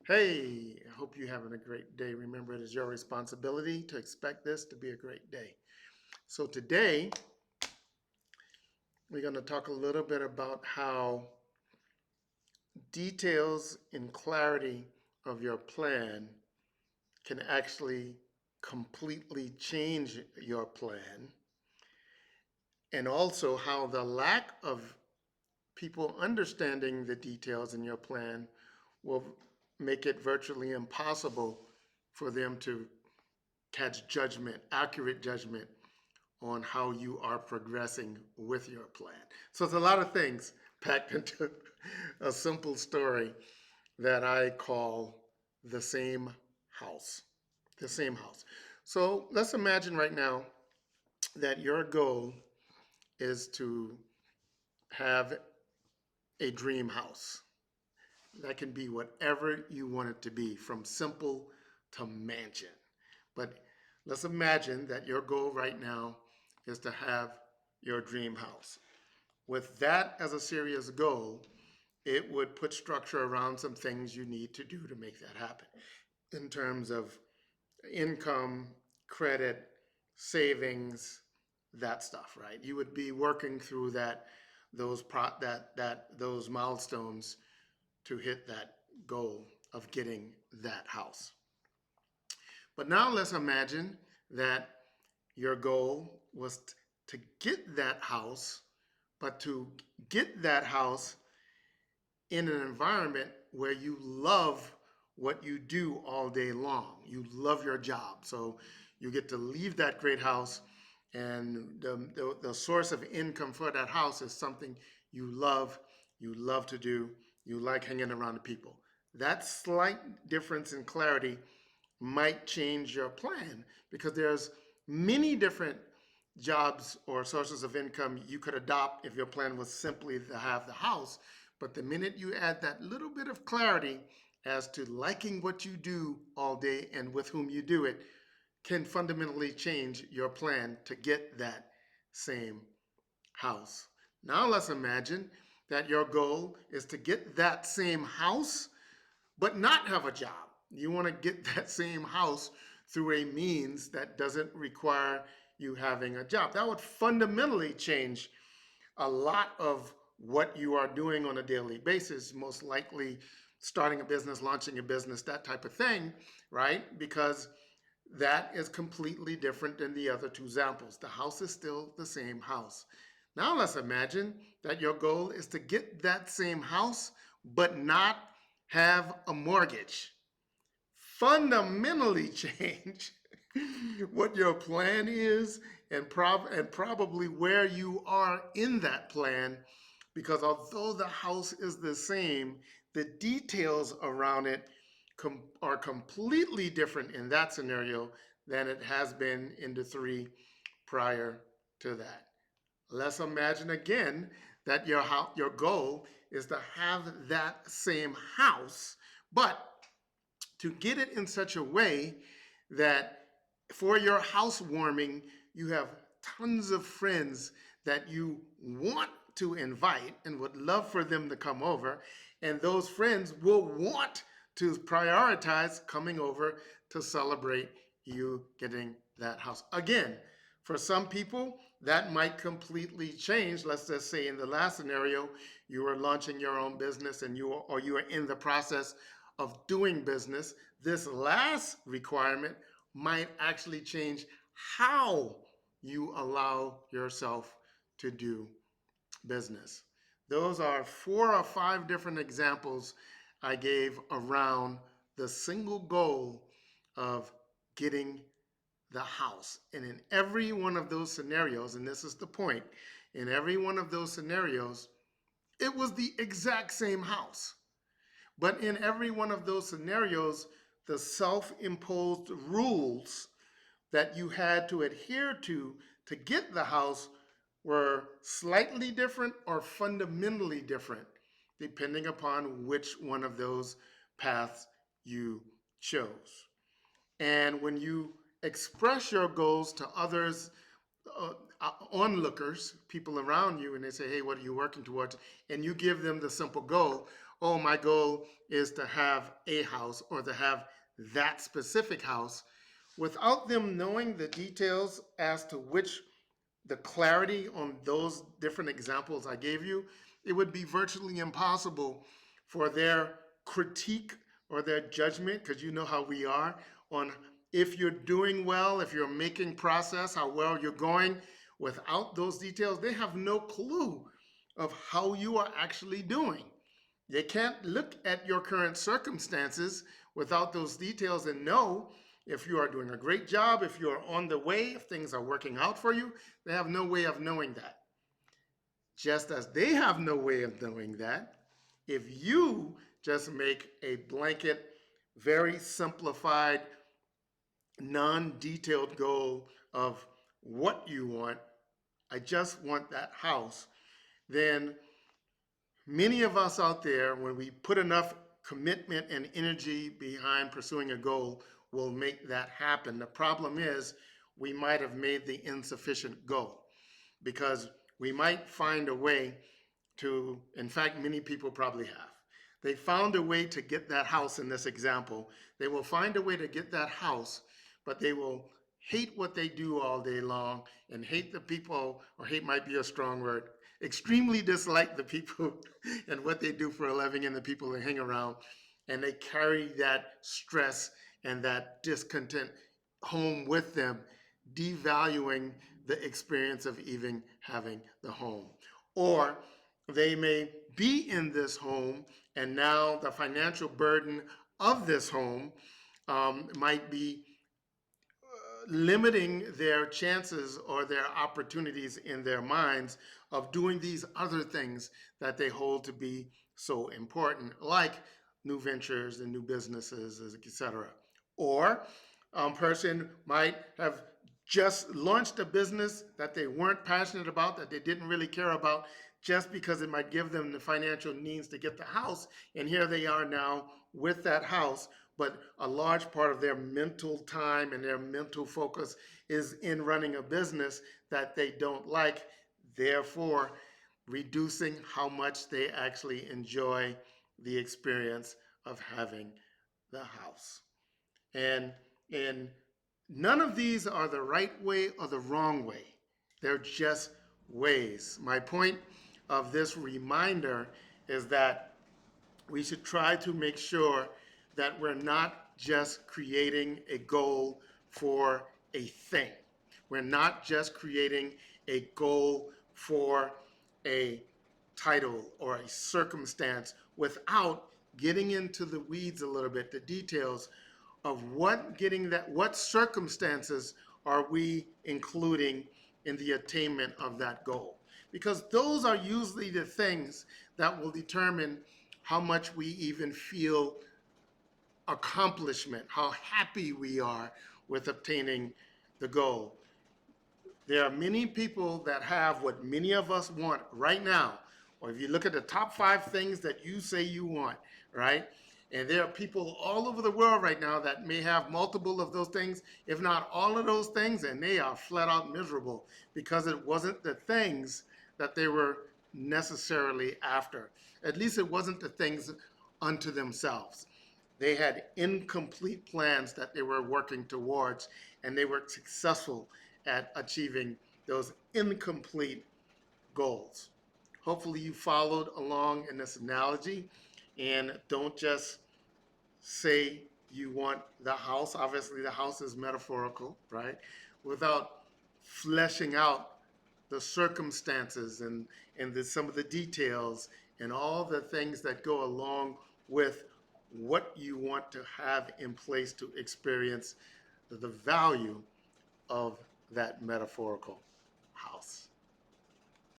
Hey, I hope you're having a great day. Remember, it is your responsibility to expect this to be a great day. So, today we're going to talk a little bit about how details and clarity of your plan can actually completely change your plan, and also how the lack of people understanding the details in your plan will make it virtually impossible for them to catch judgment, accurate judgment on how you are progressing with your plan. So it's a lot of things packed into a simple story that I call the same house. The same house. So let's imagine right now that your goal is to have a dream house. That can be whatever you want it to be, from simple to mansion. But let's imagine that your goal right now is to have your dream house. With that as a serious goal, it would put structure around some things you need to do to make that happen in terms of income, credit, savings, that stuff, right? You would be working through those milestones to hit that goal of getting that house. But now let's imagine that your goal was to get that house, but to get that house in an environment where you love what you do all day long. You love your job. So you get to leave that great house, and the source of income for that house is something you love to do, you like hanging around the people. That slight difference in clarity might change your plan, because there's many different jobs or sources of income you could adopt if your plan was simply to have the house. But the minute you add that little bit of clarity as to liking what you do all day and with whom you do it, can fundamentally change your plan to get that same house. Now let's imagine that your goal is to get that same house but not have a job. You want to get that same house through a means that doesn't require you having a job. That would fundamentally change a lot of what you are doing on a daily basis, most likely starting a business, launching a business, that type of thing, right? Because that is completely different than the other two examples. The house is still the same house. Now let's imagine that your goal is to get that same house, but not have a mortgage. Fundamentally change what your plan is, and probably where you are in that plan, because although the house is the same, the details around it are completely different in that scenario than it has been in the three prior to that. Let's imagine again that your goal is to have that same house, but to get it in such a way that for your housewarming, you have tons of friends that you want to invite and would love for them to come over. And those friends will want to prioritize coming over to celebrate you getting that house. Again, for some people, that might completely change. Let's just say in the last scenario, you were launching your own business and you are in the process of doing business. This last requirement might actually change how you allow yourself to do business. Those are 4 or 5 different examples I gave around the single goal of getting the house. And in every one of those scenarios, and this is the point, in every one of those scenarios, it was the exact same house. But in every one of those scenarios, the self imposed rules that you had to adhere to get the house were slightly different or fundamentally different, depending upon which one of those paths you chose. And when you express your goals to others, uh, onlookers, people around you, and they say, hey, what are you working towards? And you give them the simple goal, oh, my goal is to have a house or to have that specific house, without them knowing the details as to which the clarity on those different examples I gave you, it would be virtually impossible for their critique or their judgment, because you know how we are, on if you're doing well, if you're making progress, how well you're going. Without those details, they have no clue of how you are actually doing. They can't look at your current circumstances without those details and know if you are doing a great job, if you're on the way, if things are working out for you. They have no way of knowing that. Just as they have no way of knowing that, if you just make a blanket, very simplified, non detailed goal of what you want, I just want that house, then many of us out there, when we put enough commitment and energy behind pursuing a goal, will make that happen. The problem is we might have made the insufficient goal, because we might find a way to, in fact, many people probably have. They found a way to get that house in this example. They will find a way to get that house, but they will hate what they do all day long and hate the people, or hate might be a strong word, extremely dislike the people and what they do for a living and the people they hang around. And they carry that stress and that discontent home with them, devaluing the experience of even having the home. Or they may be in this home, and now the financial burden of this home might be limiting their chances or their opportunities in their minds of doing these other things that they hold to be so important, like new ventures and new businesses, etc. Or person might have just launched a business that they weren't passionate about, that they didn't really care about, just because it might give them the financial means to get the house. And here they are now with that house, but a large part of their mental time and their mental focus is in running a business that they don't like, therefore reducing how much they actually enjoy the experience of having the house. And and none of these are the right way or the wrong way. They're just ways. My point of this reminder is that we should try to make sure that we're not just creating a goal for a thing. We're not just creating a goal for a title or a circumstance without getting into the weeds a little bit, the details of what circumstances are we including in the attainment of that goal, because those are usually the things that will determine how much we even feel accomplishment, how happy we are with obtaining the goal. There are many people that have what many of us want right now. Or if you look at the top 5 things that you say you want, right? And there are people all over the world right now that may have multiple of those things, if not all of those things, and they are flat out miserable because it wasn't the things that they were necessarily after. At least it wasn't the things unto themselves. They had incomplete plans that they were working towards, and they were successful at achieving those incomplete goals. Hopefully, you followed along in this analogy, and don't just say you want the house. Obviously, the house is metaphorical, right? Without fleshing out the circumstances and some of the details and all the things that go along with what you want to have in place to experience the value of that metaphorical house.